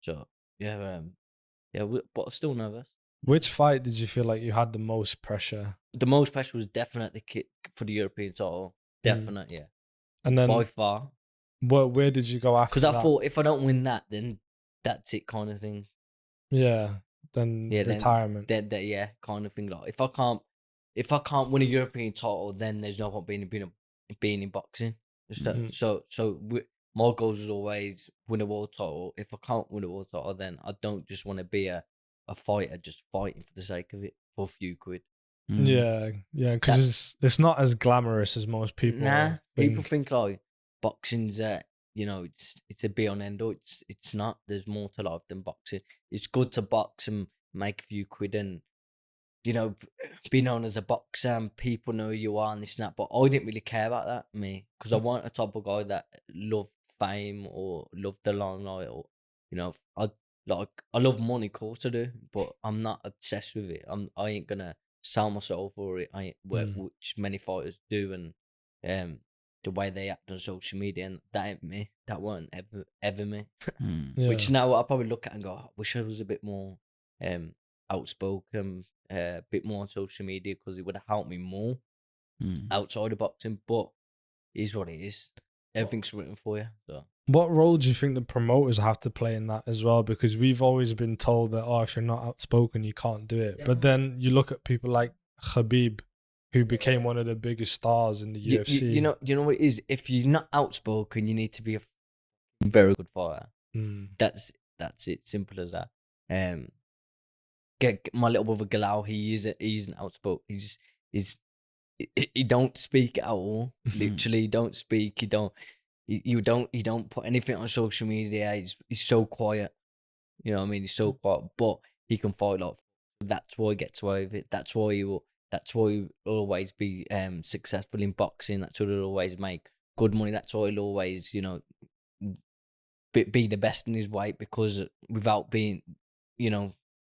So but I'm still nervous. Which fight did you feel like you had the most pressure? The most pressure was definitely for the European title. Definite, yeah. And then By far. where did you go after Because that? I thought if I don't win that, then that's it, kind of thing. Yeah, then retirement. Then yeah, kind of thing. Like if I can't win a European title, then there's no point being in boxing. My goals was always win a world title. If I can't win a world title, then I don't just want to be a fighter just fighting for the sake of it for a few quid. Yeah, because it's not as glamorous as most people. People think like boxing's it's a be on end all. It's not. There's more to life than boxing. It's good to box and make a few quid and be known as a boxer and people know who you are and this and that. But I didn't really care about that, me, because I wasn't a type of guy that loved fame or loved the limelight or I love money, of course I do, but I'm not obsessed with it. I ain't gonna sell myself for it. Which many fighters do, and the way they act on social media, and that ain't me. That weren't ever me. Which now I probably look at and go, I wish I was a bit more outspoken, a bit more on social media, because it would have helped me more outside of boxing. But it is what it is. Everything's written for you. So. What role do you think the promoters have to play in that as well? Because we've always been told that, if you're not outspoken, you can't do it. But then you look at people like Khabib, who became one of the biggest stars in the UFC. You know what it is? If you're not outspoken, you need to be a very good fighter. That's it. Simple as that. Get my little brother Gamal. He's an outspoken. He don't speak at all. Literally, don't speak. He don't put anything on social media. He's so quiet. You know what I mean? He's so quiet, but he can fight like. That's why he gets away with it. That's why he will always be successful in boxing. That's why he'll always make good money. That's why he'll always be the best in his weight, because without being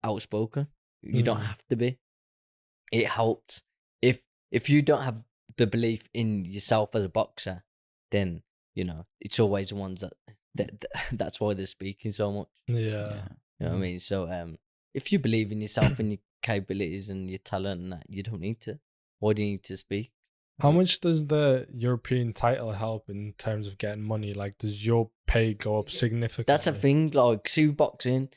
outspoken, you don't have to be. It helps if you don't have the belief in yourself as a boxer, then it's always the ones that's why they're speaking so much. Yeah. You know what I mean? So if you believe in yourself and your capabilities and your talent and that, you don't need to. Why do you need to speak? How much does the European title help in terms of getting money? Like, does your pay go up significantly? That's a thing. Like, see, boxing,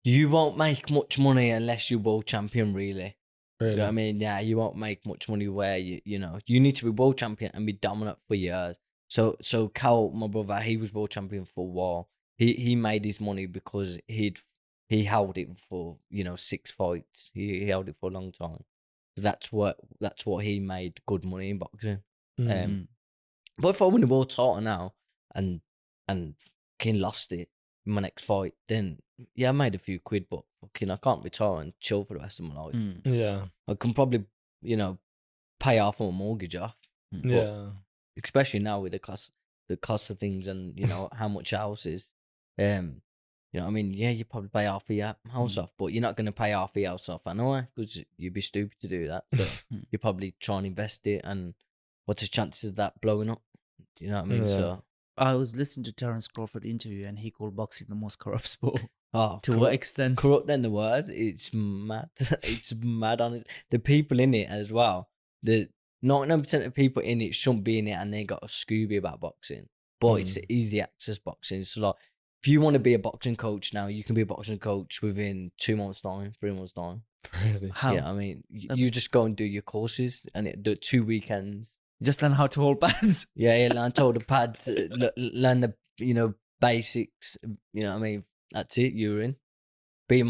you won't make much money unless you're world champion, really. Really? You know what I mean? Yeah, you won't make much money where you need to be world champion and be dominant for years. So Cal, my brother, he was world champion for a while. He made his money because he held it for 6 fights. He held it for a long time. That's what he made good money in boxing. But if I win the world title now and fucking lost it in my next fight, then I made a few quid, but fucking I can't retire and chill for the rest of my life. Yeah. I can probably pay half my mortgage off. Yeah. Especially now with the cost of things and how much a house is. You know what I mean? Yeah, you probably pay half of your house off, but you're not going to pay half of your house off anyway, because you'd be stupid to do that. So you probably try and invest it, and what's the chances of that blowing up? You know what I mean? Yeah. So I was listening to Terence Crawford interview, and he called boxing the most corrupt sport. to what extent? Corrupt then the word? It's mad. It's mad on it. The people in it as well. The 99% of people in it shouldn't be in it, and they got a Scooby about boxing. But it's easy access boxing. So like, if you want to be a boxing coach now, you can be a boxing coach within 2 months' time, 3 months' time. Really? How? Yeah, I mean, you just go and do your courses and do 2 weekends. Just learn how to hold pads. Yeah, learn to hold the pads, learn the basics. You know what I mean? That's it. You're in. Be in.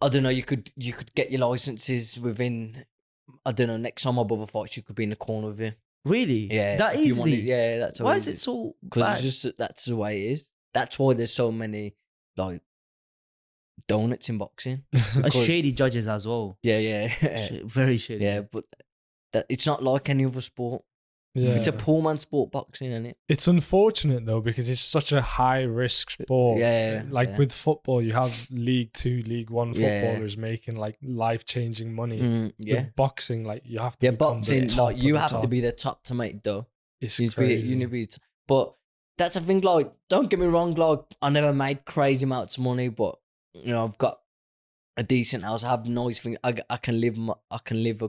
I don't know. You could get your licenses within. I don't know. Next time my brother fights, you could be in the corner with him. Really? Yeah. That easily? Yeah, that's how Why is it so bad? Because that's the way it is. That's why there's so many like donuts in boxing. Shady judges as well. Yeah. Very shady. Yeah, but it's not like any other sport. Yeah. It's a poor man sport, boxing, isn't it? It's unfortunate though, because it's such a high risk sport. Yeah. With football, you have League 2, League 1 footballers making like life changing money. With boxing, like you have to. Yeah, boxing, like you have to be the top to make dough. It's crazy. But that's a thing. Like, don't get me wrong. Like, I never made crazy amounts of money, but you know, I've got a decent house. I have nice things. I can live. I can live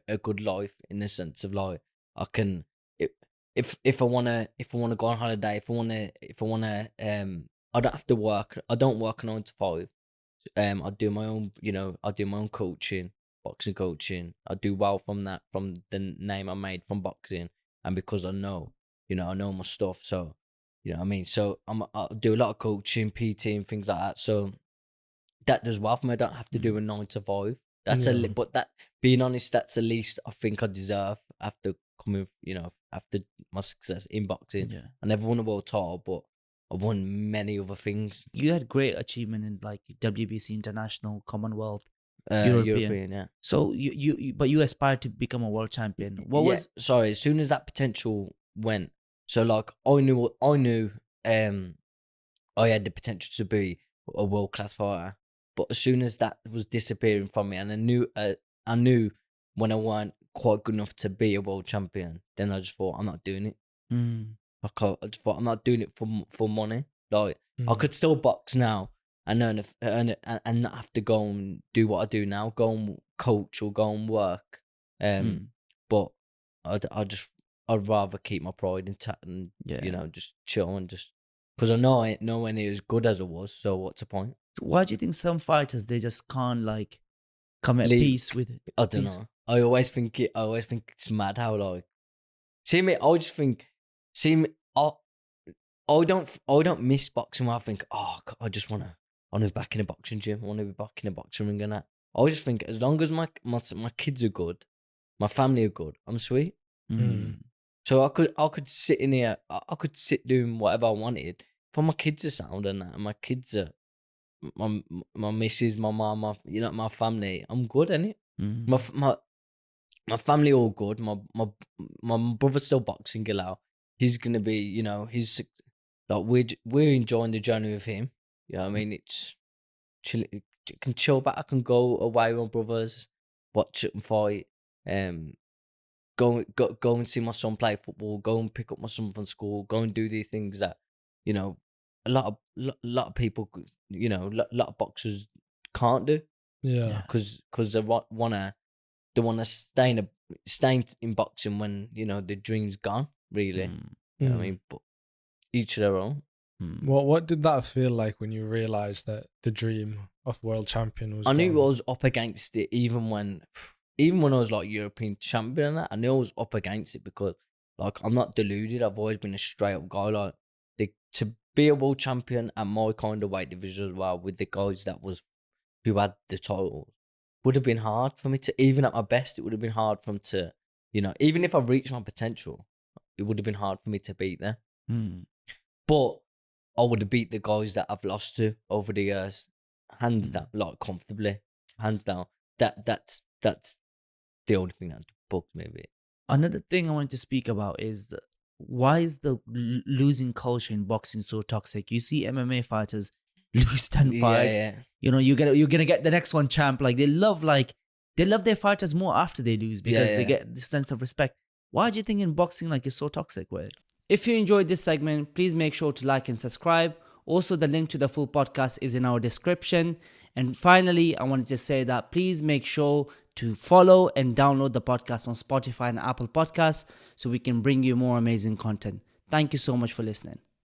a good life in the sense of like I can. If I wanna go on holiday, if I wanna I don't have to work. I don't work 9 to 5. I do my own. You know, I do my own coaching, boxing coaching. I do well from that, from the name I made from boxing, and because I know, you know, I know my stuff. So, you know what I mean. So I do a lot of coaching, PT, and things like that. So that does well for me. I don't have to do a 9 to 5. That's Yeah. but that, being honest, that's the least I think I deserve after coming, you know, after my success in boxing. Yeah. I never won a world title, but I won many other things. You had great achievement in like WBC, International, Commonwealth, European. European, yeah. So but you aspired to become a world champion. What Yeah, was sorry, as soon as that potential went, so like I knew I had the potential to be a world class fighter, but as soon as that was disappearing from me, and I knew when I weren't quite good enough to be a world champion, then I just thought I'm not doing it. Mm, I just thought I'm not doing it for money. Like I Mm. could still box now and and not have to go and do what I do now, go and coach or go and work. mm, But I'd rather keep my pride intact and yeah. you know, just chill and just because I know I ain't nowhere near as good as I was. So what's the point? Why do you think some fighters they just can't like come at Leave. peace with it? I don't Peace. know. I always think it's mad how like see me. I just think see me. I don't miss boxing where I think, oh, God, I want to be back in a boxing gym. I want to be back in a boxing ring and that. I just think as long as my kids are good, my family are good, I'm sweet. Mm, So I could sit in here, I could sit doing whatever I wanted. For my kids are sound and that, and my kids are my missus, my mum, you know, my family. I'm good, innit? mm, My family all good. My brother's still boxing Gamal. He's gonna be, you know, he's like we're enjoying the journey with him. You know what I mean? It's chill. Can chill back. I can go away with my brothers, watch it and fight. Um, go and see my son play football. Go and pick up my son from school. Go and do these things that, you know, lot of people, you know, lot of boxers can't do Yeah. yeah. because they wanna stay in boxing when you know the dream's gone. Really, Mm, you know what I Mm. mean. But each of their own. mm. What did that feel like when you realized that the dream of world champion was I knew gone? I was up against it even when I was like European champion and that. I knew I was up against it because like I'm not deluded. I've always been a straight up guy. Like to be a world champion at my kind of weight division as well with the guys who had the title would have been hard for me to, even at my best. It would have been hard for them to, you know, even if I reached my potential, it would have been hard for me to beat them. Mm. But I would have beat the guys that I've lost to over the years, hands Mm. down, like comfortably, hands down. That's the only thing that bugs me a bit. Another thing I wanted to speak about is why is the losing culture in boxing so toxic? You see MMA fighters lose 10 fights. Yeah, You know, you're gonna get the next one champ. Like they love their fighters more after they lose because they yeah. get this sense of respect. Why do you think in boxing like it's so toxic? Way. If you enjoyed this segment, please make sure to like and subscribe. Also, the link to the full podcast is in our description. And finally, I wanted to say that please make sure to follow and download the podcast on Spotify and Apple Podcasts so we can bring you more amazing content. Thank you so much for listening.